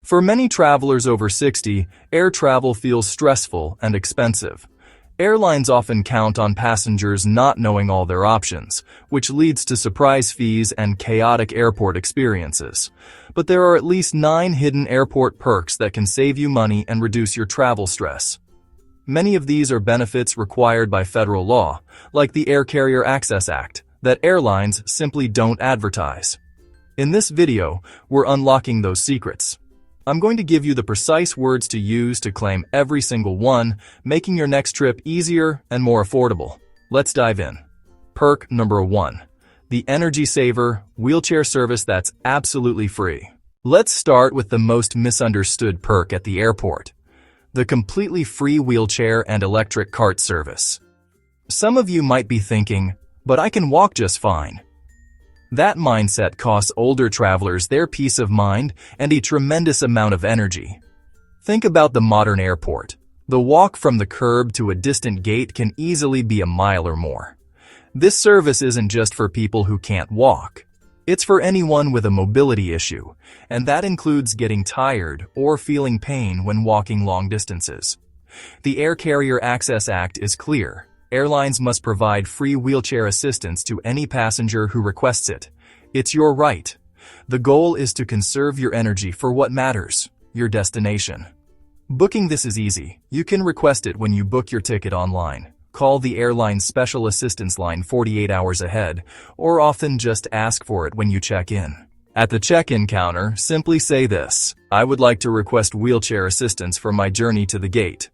For many travelers over 60, air travel feels stressful and expensive. Airlines often count on passengers not knowing all their options, which leads to surprise fees and chaotic airport experiences. But there are at least 9 hidden airport perks that can save you money and reduce your travel stress. Many of these are benefits required by federal law, like the Air Carrier Access Act, that airlines simply don't advertise. In this video, we're unlocking those secrets. I'm going to give you the precise words to use to claim every single one, making your next trip easier and more affordable. Let's dive in. Perk number 1. The Energy Saver wheelchair service that's absolutely free. Let's start with the most misunderstood perk at the airport: the completely free wheelchair and electric cart service. Some of you might be thinking, but I can walk just fine. That mindset costs older travelers their peace of mind and a tremendous amount of energy. Think about the modern airport. The walk from the curb to a distant gate can easily be a mile or more. This service isn't just for people who can't walk. It's for anyone with a mobility issue, and that includes getting tired or feeling pain when walking long distances. The Air Carrier Access Act is clear. Airlines must provide free wheelchair assistance to any passenger who requests it. It's your right. The goal is to conserve your energy for what matters: your destination. Booking this is easy. You can request it when you book your ticket online. Call the airline's special assistance line 48 hours ahead, or often just ask for it when you check in. At the check-in counter, simply say this: "I would like to request wheelchair assistance for my journey to the gate.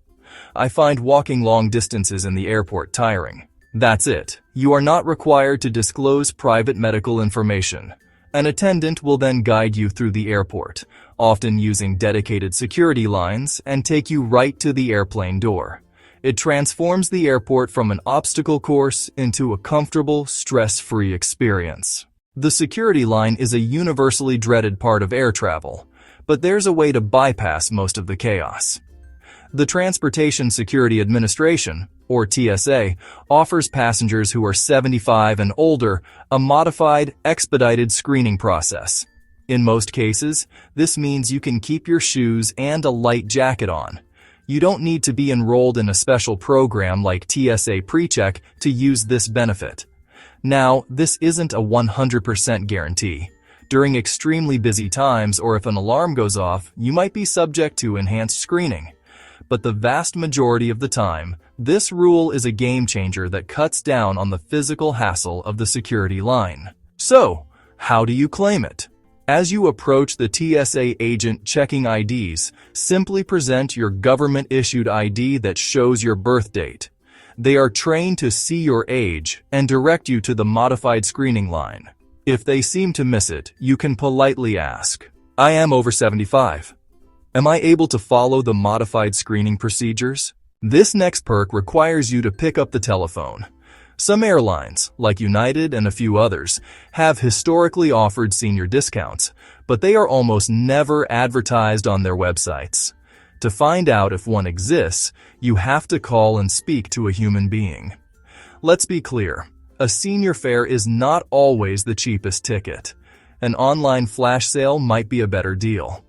I find walking long distances in the airport tiring." That's it. You are not required to disclose private medical information. An attendant will then guide you through the airport, often using dedicated security lines, and take you right to the airplane door. It transforms the airport from an obstacle course into a comfortable, stress-free experience. The security line is a universally dreaded part of air travel, but there's a way to bypass most of the chaos. The Transportation Security Administration, or TSA, offers passengers who are 75 and older a modified, expedited screening process. In most cases, this means you can keep your shoes and a light jacket on. You don't need to be enrolled in a special program like TSA PreCheck to use this benefit. Now, this isn't a 100% guarantee. During extremely busy times, or if an alarm goes off, you might be subject to enhanced screening. But the vast majority of the time, this rule is a game changer that cuts down on the physical hassle of the security line. So, how do you claim it? As you approach the TSA agent checking IDs, simply present your government-issued ID that shows your birth date. They are trained to see your age and direct you to the modified screening line. If they seem to miss it, you can politely ask, "I am over 75. Am I able to follow the modified screening procedures?" This next perk requires you to pick up the telephone. Some airlines, like United and a few others, have historically offered senior discounts, but they are almost never advertised on their websites. To find out if one exists, you have to call and speak to a human being. Let's be clear, a senior fare is not always the cheapest ticket. An online flash sale might be a better deal.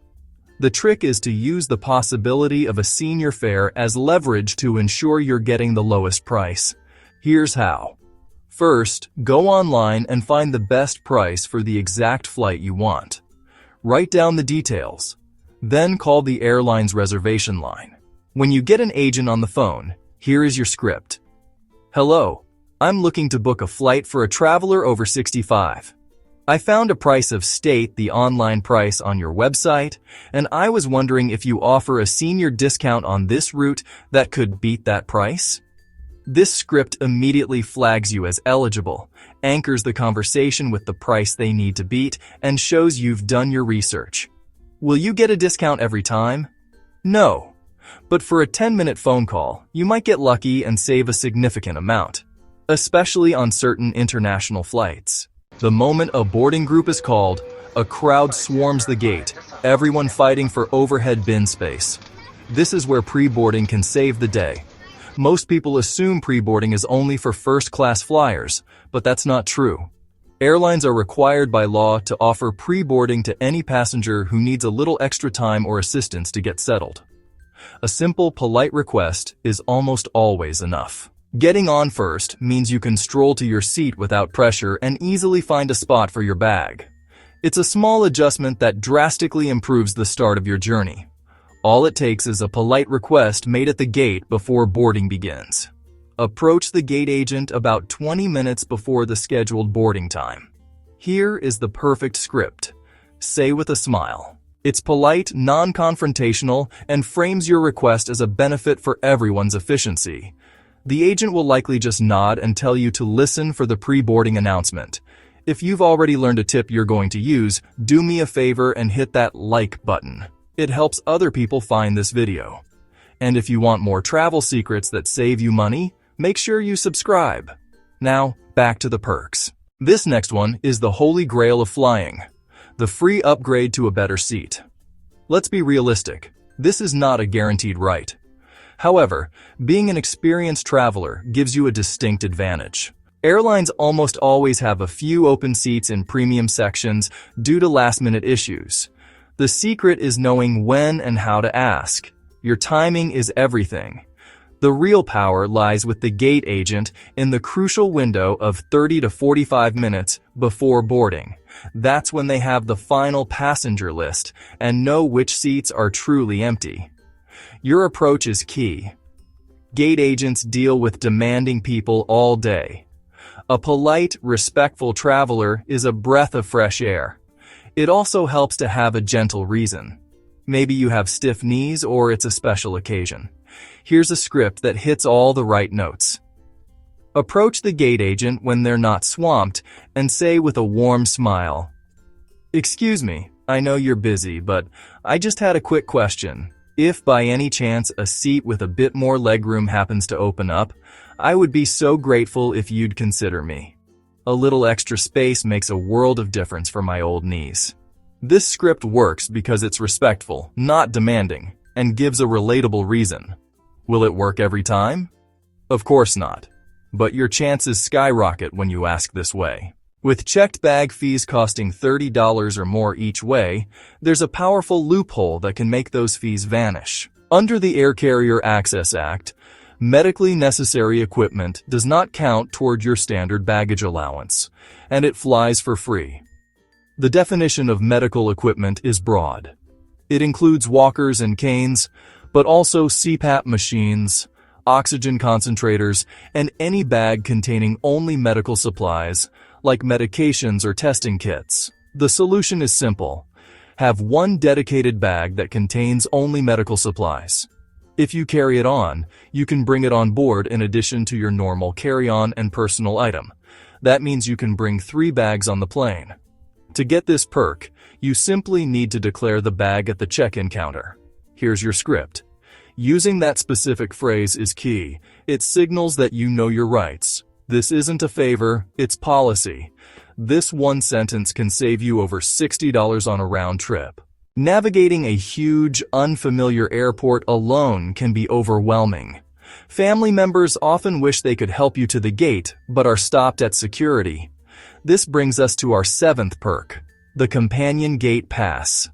The trick is to use the possibility of a senior fare as leverage to ensure you're getting the lowest price. Here's how. First, go online and find the best price for the exact flight you want. Write down the details. Then call the airline's reservation line. When you get an agent on the phone, here is your script. "Hello, I'm looking to book a flight for a traveler over 65. I found a price of state the online price on your website, and I was wondering if you offer a senior discount on this route that could beat that price." This script immediately flags you as eligible, anchors the conversation with the price they need to beat, and shows you've done your research. Will you get a discount every time? No. But for a 10-minute phone call, you might get lucky and save a significant amount, especially on certain international flights. The moment a boarding group is called, a crowd swarms the gate, everyone fighting for overhead bin space. This is where pre-boarding can save the day. Most people assume pre-boarding is only for first-class flyers, but that's not true. Airlines are required by law to offer pre-boarding to any passenger who needs a little extra time or assistance to get settled. A simple, polite request is almost always enough. Getting on first means you can stroll to your seat without pressure and easily find a spot for your bag. It's a small adjustment that drastically improves the start of your journey. All it takes is a polite request made at the gate before boarding begins. Approach the gate agent about 20 minutes before the scheduled boarding time. Here is the perfect script. Say with a smile. It's polite, non-confrontational, and frames your request as a benefit for everyone's efficiency. The agent will likely just nod and tell you to listen for the pre-boarding announcement. If you've already learned a tip you're going to use, do me a favor and hit that like button. It helps other people find this video. And if you want more travel secrets that save you money, make sure you subscribe. Now, back to the perks. This next one is the holy grail of flying, the free upgrade to a better seat. Let's be realistic. This is not a guaranteed right. However, being an experienced traveler gives you a distinct advantage. Airlines almost always have a few open seats in premium sections due to last-minute issues. The secret is knowing when and how to ask. Your timing is everything. The real power lies with the gate agent in the crucial window of 30 to 45 minutes before boarding. That's when they have the final passenger list and know which seats are truly empty. Your approach is key. Gate agents deal with demanding people all day. A polite, respectful traveler is a breath of fresh air. It also helps to have a gentle reason. Maybe you have stiff knees or it's a special occasion. Here's a script that hits all the right notes. Approach the gate agent when they're not swamped and say with a warm smile, "Excuse me, I know you're busy, but I just had a quick question. If by any chance a seat with a bit more legroom happens to open up, I would be so grateful if you'd consider me. A little extra space makes a world of difference for my old knees." This script works because it's respectful, not demanding, and gives a relatable reason. Will it work every time? Of course not. But your chances skyrocket when you ask this way. With checked bag fees costing $30 or more each way, there's a powerful loophole that can make those fees vanish. Under the Air Carrier Access Act, medically necessary equipment does not count toward your standard baggage allowance, and it flies for free. The definition of medical equipment is broad. It includes walkers and canes, but also CPAP machines, oxygen concentrators, and any bag containing only medical supplies, like medications or testing kits. The solution is simple. Have one dedicated bag that contains only medical supplies. If you carry it on, you can bring it on board in addition to your normal carry-on and personal item. That means you can bring 3 bags on the plane. To get this perk, you simply need to declare the bag at the check-in counter. Here's your script. Using that specific phrase is key. It signals that you know your rights. This isn't a favor, it's policy. This one sentence can save you over $60 on a round trip. Navigating a huge, unfamiliar airport alone can be overwhelming. Family members often wish they could help you to the gate, but are stopped at security. This brings us to our 7th perk, the Companion Gate Pass.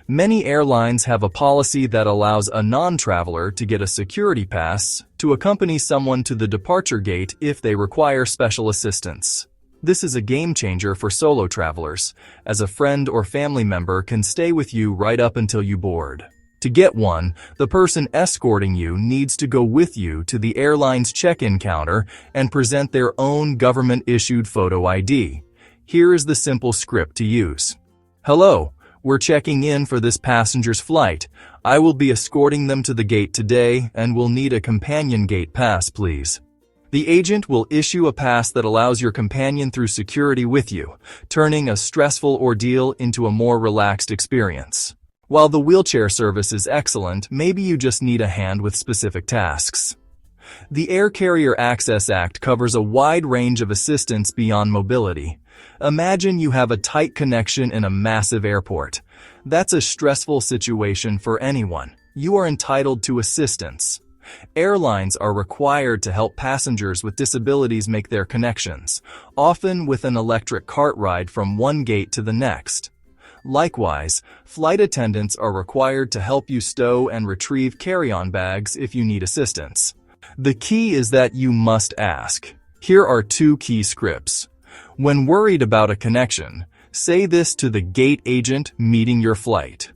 Many airlines have a policy that allows a non-traveler to get a security pass to accompany someone to the departure gate if they require special assistance. This is a game changer for solo travelers, as a friend or family member can stay with you right up until you board. To get one, the person escorting you needs to go with you to the airline's check-in counter and present their own government-issued photo ID. Here is the simple script to use. "Hello, we're checking in for this passenger's flight. I will be escorting them to the gate today and will need a companion gate pass, please." The agent will issue a pass that allows your companion through security with you, turning a stressful ordeal into a more relaxed experience. While the wheelchair service is excellent, maybe you just need a hand with specific tasks. The Air Carrier Access Act covers a wide range of assistance beyond mobility. Imagine you have a tight connection in a massive airport. That's a stressful situation for anyone. You are entitled to assistance. Airlines are required to help passengers with disabilities make their connections, often with an electric cart ride from one gate to the next. Likewise, flight attendants are required to help you stow and retrieve carry-on bags if you need assistance. The key is that you must ask. Here are 2 key scripts. When worried about a connection, say this to the gate agent meeting your flight.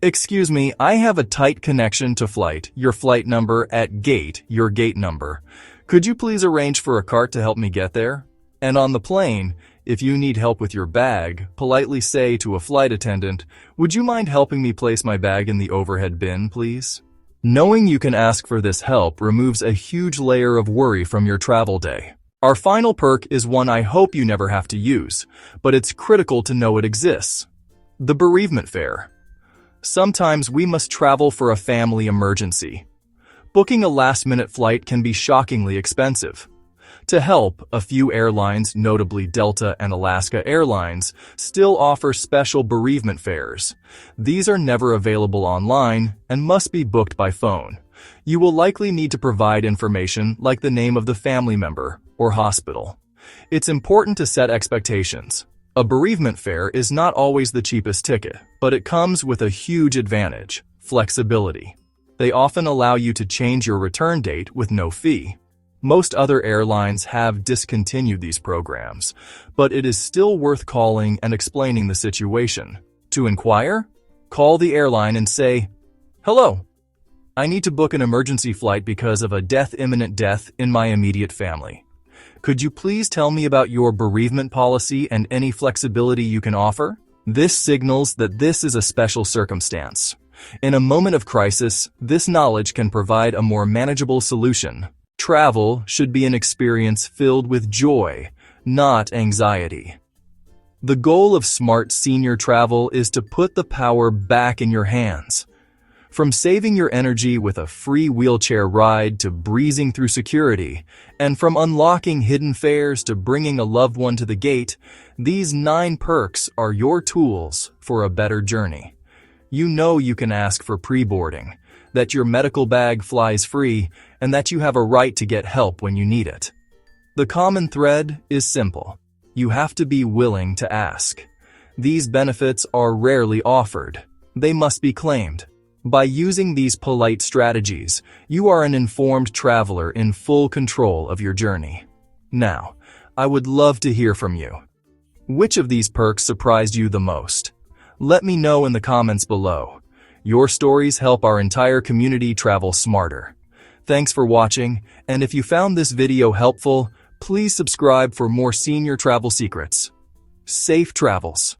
"Excuse me, I have a tight connection to flight, your flight number at gate, your gate number. Could you please arrange for a cart to help me get there?" And on the plane, if you need help with your bag, politely say to a flight attendant, "Would you mind helping me place my bag in the overhead bin, please?" Knowing you can ask for this help removes a huge layer of worry from your travel day. Our final perk is one I hope you never have to use, but it's critical to know it exists. The bereavement fare. Sometimes we must travel for a family emergency. Booking a last-minute flight can be shockingly expensive. To help, a few airlines, notably Delta and Alaska Airlines, still offer special bereavement fares. These are never available online and must be booked by phone. You will likely need to provide information like the name of the family member or hospital. It's important to set expectations. A bereavement fare is not always the cheapest ticket, but it comes with a huge advantage: flexibility. They often allow you to change your return date with no fee. Most other airlines have discontinued these programs, but it is still worth calling and explaining the situation. To inquire, call the airline and say, "Hello, I need to book an emergency flight because of a imminent death in my immediate family. Could you please tell me about your bereavement policy and any flexibility you can offer?" This signals that this is a special circumstance. In a moment of crisis, this knowledge can provide a more manageable solution. Travel should be an experience filled with joy, not anxiety. The goal of smart senior travel is to put the power back in your hands. From saving your energy with a free wheelchair ride to breezing through security, and from unlocking hidden fares to bringing a loved one to the gate, these 9 perks are your tools for a better journey. You know you can ask for pre-boarding, that your medical bag flies free, and that you have a right to get help when you need it. The common thread is simple. You have to be willing to ask. These benefits are rarely offered. They must be claimed. By using these polite strategies, you are an informed traveler in full control of your journey. Now, I would love to hear from you. Which of these perks surprised you the most? Let me know in the comments below. Your stories help our entire community travel smarter. Thanks for watching, and if you found this video helpful, please subscribe for more senior travel secrets. Safe travels!